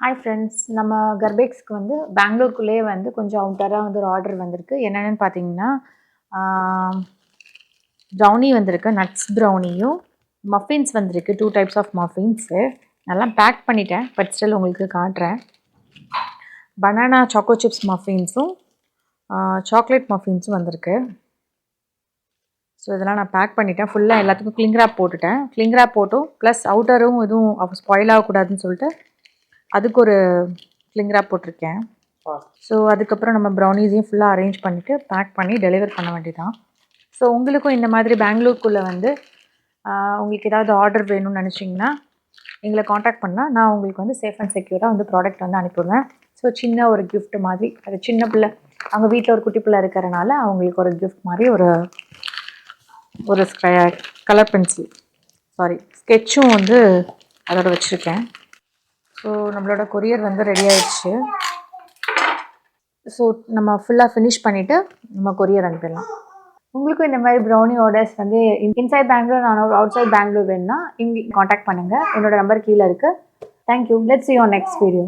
Hi friends, நம்ம கர்பேக்ஸ்க்கு வந்து பெங்களூருக்குள்ளேயே வந்து கொஞ்சம் அவுட்டராக வந்து ஒரு ஆர்டர் வந்திருக்கு. என்னென்னு பார்த்தீங்கன்னா, ப்ரௌனி வந்திருக்கு, நட்ஸ் ப்ரௌனியும் மஃபின்ஸ் வந்திருக்கு. 2 டைப்ஸ் ஆஃப் மஃபின்ஸு நல்லா பேக் பண்ணிட்டேன், பட் ஸ்டில் உங்களுக்கு காட்டுறேன். பனானா சாக்கோ சிப்ஸ் மஃபின்ஸும் சாக்லேட் மஃபின்ஸும் வந்திருக்கு. ஸோ இதெல்லாம் நான் பேக் பண்ணிட்டேன். ஃபுல்லாக எல்லாத்துக்கும் கிளிங் ராப் போட்டுட்டேன். கிளிங் ராப் போட்டும் ப்ளஸ் அவுட்டரும் எதுவும் ஸ்பாயில் ஆகக்கூடாதுன்னு சொல்லிட்டு அதுக்கு ஒரு கிளிங் ராப் போட்டிருக்கேன். ஸோ அதுக்கப்புறம் நம்ம ப்ரௌனீஸையும் ஃபுல்லாக அரேஞ்ச் பண்ணிவிட்டு பேக் பண்ணி டெலிவர் பண்ண வேண்டியதான். ஸோ உங்களுக்கும் இந்த மாதிரி பெங்களூருக்குள்ளே வந்து உங்களுக்கு ஏதாவது ஆர்டர் வேணும்னு நினச்சிங்கன்னா எங்களை காண்டாக்ட் பண்ணால் நான் உங்களுக்கு வந்து சேஃப் அண்ட் செக்யூராக வந்து ப்ராடக்ட் வந்து அனுப்பிடுவேன். ஸோ சின்ன ஒரு கிஃப்ட் மாதிரி, அது சின்ன பிள்ளை அவங்க வீட்டில் ஒரு குட்டி பிள்ளை இருக்கிறனால அவங்களுக்கு ஒரு கிஃப்ட் மாதிரி ஒரு கலர் பென்சில் ஸ்கெட்சும் வந்து அதோட வச்சுருக்கேன். ஸோ நம்மளோட கொரியர் வந்து ரெடி ஆயிடுச்சு. ஸோ நம்ம ஃபுல்லாக ஃபினிஷ் பண்ணிவிட்டு நம்ம கொரியர் அனுப்பிடலாம். உங்களுக்கும் இந்த மாதிரி ப்ரௌனி ஆர்டர்ஸ் வந்து இன்சைட் பெங்களூர் நான் அவுட் சைட் பெங்களூர் வேணும்னா இங்கே காண்டாக்ட் பண்ணுங்கள். என்னோடய நம்பர் கீழே இருக்குது. Thank you. Let's see you on next video.